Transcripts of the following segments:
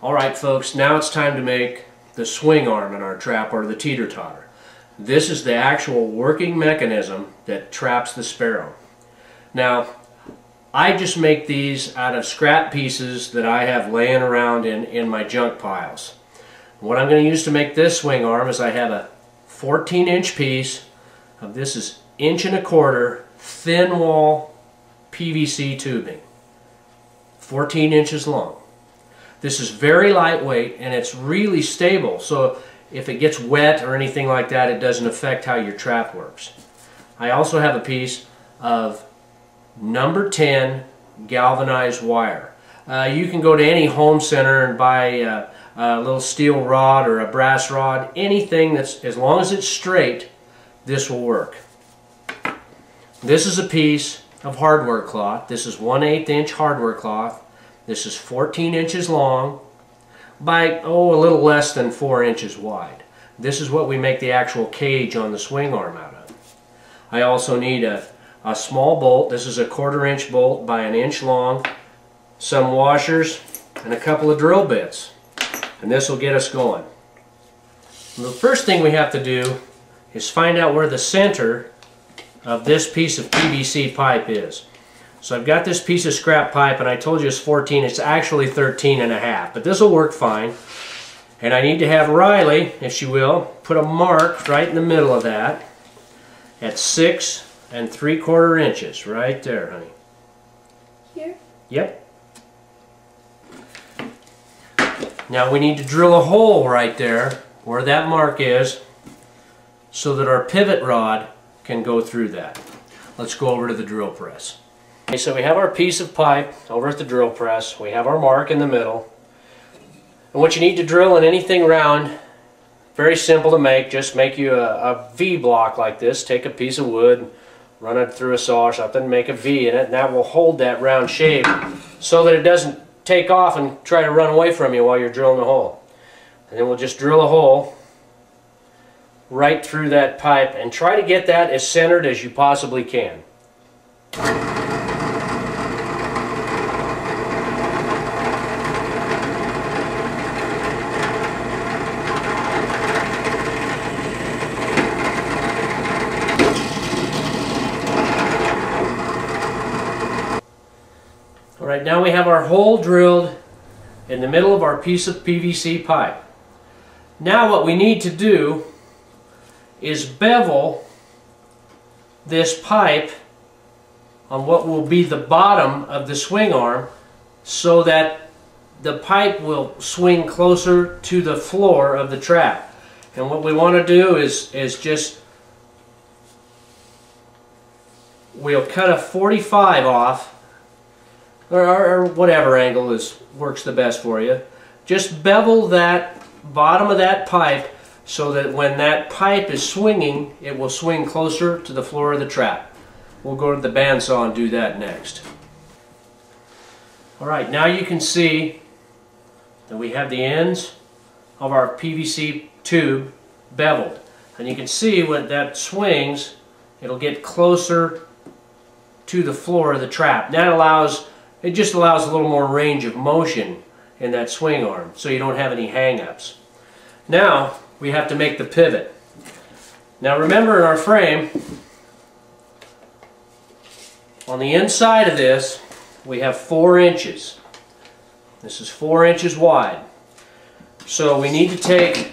Alright folks, now it's time to make the swing arm in our trap, or the teeter-totter. This is the actual working mechanism that traps the sparrow. Now, I just make these out of scrap pieces that I have laying around in my junk piles. What I'm going to use to make this swing arm is I have a 14-inch piece of this is 1.25 inch thin wall PVC tubing, 14 inches long. This is very lightweight and it's really stable, so if it gets wet or anything like that, it doesn't affect how your trap works. I also have a piece of number 10 galvanized wire. You can go to any home center and buy a little steel rod or a brass rod. Anything that's, as long as it's straight, this will work. This is a piece of hardware cloth. This is 1/8 inch hardware cloth. This is 14 inches long by, a little less than 4 inches wide. This is what we make the actual cage on the swing arm out of. I also need a small bolt. This is a 1/4 inch bolt by 1 inch long, some washers, and a couple of drill bits. And this will get us going. And the first thing we have to do is find out where the center of this piece of PVC pipe is. So I've got this piece of scrap pipe, and I told you it's 14, it's actually 13.5, but this will work fine. And I need to have Riley, if she will, put a mark right in the middle of that at 6 3/4 inches, right there, honey. Here? Yep. Now we need to drill a hole right there where that mark is so that our pivot rod can go through that. Let's go over to the drill press. Okay, so we have our piece of pipe over at the drill press. We have our mark in the middle. And what you need to drill in anything round, very simple to make, just make you a V block like this. Take a piece of wood, run it through a saw or something, make a V in it, and that will hold that round shape so that it doesn't take off and try to run away from you while you're drilling a hole. And then we'll just drill a hole right through that pipe and try to get that as centered as you possibly can. Alright, now we have our hole drilled in the middle of our piece of PVC pipe. Now what we need to do is bevel this pipe on what will be the bottom of the swing arm so that the pipe will swing closer to the floor of the trap. And what we want to do is just, we'll cut a 45 off, or whatever angle works the best for you. Just bevel that bottom of that pipe so that when that pipe is swinging, it will swing closer to the floor of the trap. We'll go to the bandsaw and do that next. Alright, now you can see that we have the ends of our PVC tube beveled. And you can see when that swings, it'll get closer to the floor of the trap. It just allows a little more range of motion in that swing arm so you don't have any hang-ups. Now we have to make the pivot. Now remember, in our frame, on the inside of this we have 4 inches. This is 4 inches wide. So we need to take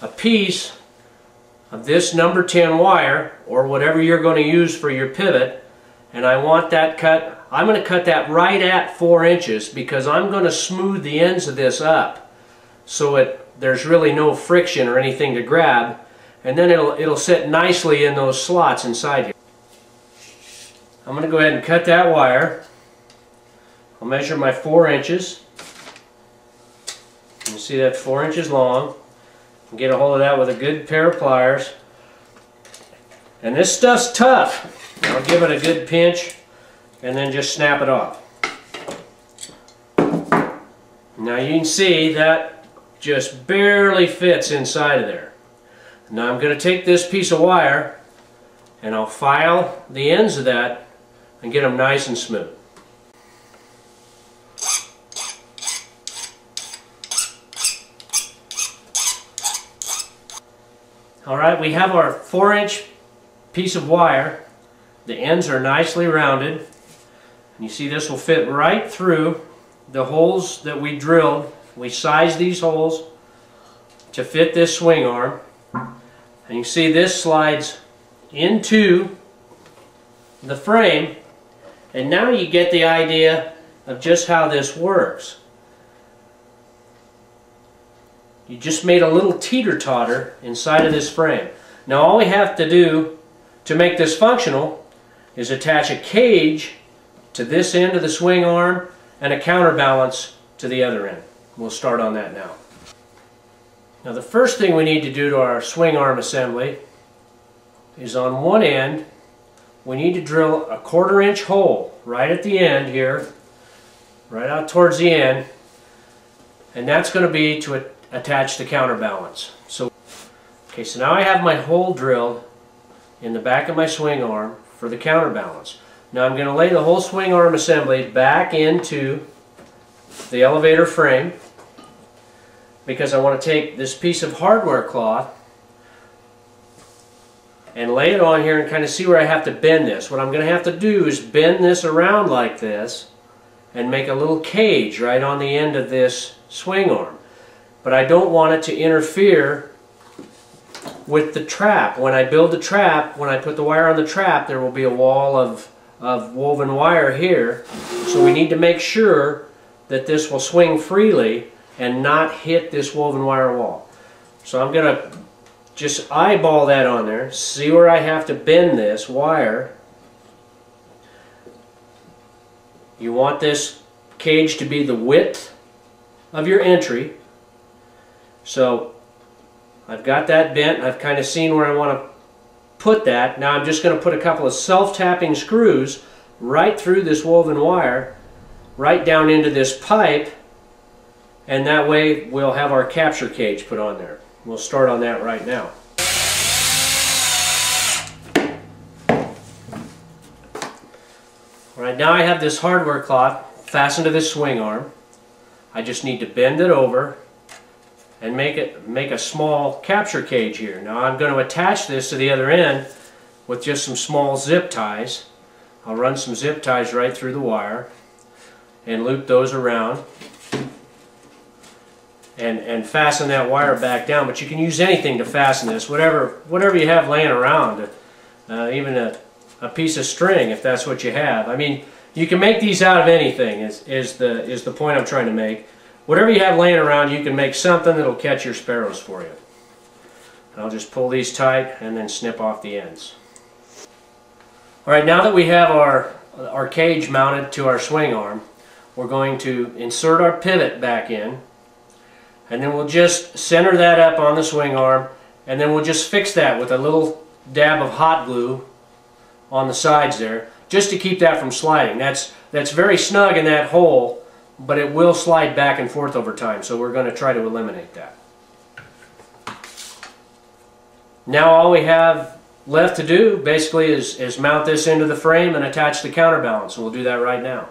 a piece of this number 10 wire, or whatever you're going to use for your pivot, and I want that cut. I'm going to cut that right at 4 inches because I'm going to smooth the ends of this up so there's really no friction or anything to grab, and then it'll sit nicely in those slots inside here. I'm going to go ahead and cut that wire. I'll measure my 4 inches. You can see that's 4 inches long. Get a hold of that with a good pair of pliers. And this stuff's tough. I'll give it a good pinch and then just snap it off. Now you can see that just barely fits inside of there. Now I'm going to take this piece of wire and I'll file the ends of that and get them nice and smooth. Alright, we have our 4-inch piece of wire. The ends are nicely rounded. And you see this will fit right through the holes that we drilled. We sized these holes to fit this swing arm. And you see this slides into the frame. And now you get the idea of just how this works. You just made a little teeter-totter inside of this frame. Now all we have to do to make this functional is attach a cage to this end of the swing arm and a counterbalance to the other end. We'll start on that now. Now the first thing we need to do to our swing arm assembly is on one end we need to drill a 1/4-inch hole right at the end here, right out towards the end, and that's going to be to attach the counterbalance. So now I have my hole drilled in the back of my swing arm for the counterbalance. Now I'm going to lay the whole swing arm assembly back into the elevator frame because I want to take this piece of hardware cloth and lay it on here and kind of see where I have to bend this. What I'm going to have to do is bend this around like this and make a little cage right on the end of this swing arm. But I don't want it to interfere with the trap. When I build the trap, when I put the wire on the trap, there will be a wall of woven wire here. So we need to make sure that this will swing freely and not hit this woven wire wall. So I'm going to just eyeball that on there, see where I have to bend this wire. You want this cage to be the width of your entry. So I've got that bent. I've kind of seen where I want to put that. Now I'm just going to put a couple of self-tapping screws right through this woven wire, right down into this pipe, and that way we'll have our capture cage put on there. We'll start on that right now. Alright, now I have this hardware cloth fastened to this swing arm. I just need to bend it over and make a small capture cage here. Now I'm going to attach this to the other end with just some small zip ties. I'll run some zip ties right through the wire and loop those around and fasten that wire back down. But you can use anything to fasten this, whatever you have laying around, even a piece of string if that's what you have. I mean, you can make these out of anything is the point I'm trying to make. Whatever you have laying around, you can make something that'll catch your sparrows for you. I'll just pull these tight and then snip off the ends. Alright, now that we have our cage mounted to our swing arm, we're going to insert our pivot back in, and then we'll just center that up on the swing arm, and then we'll just fix that with a little dab of hot glue on the sides there, just to keep that from sliding. That's very snug in that hole, but it will slide back and forth over time, so we're going to try to eliminate that. Now all we have left to do basically is mount this into the frame and attach the counterbalance, and we'll do that right now.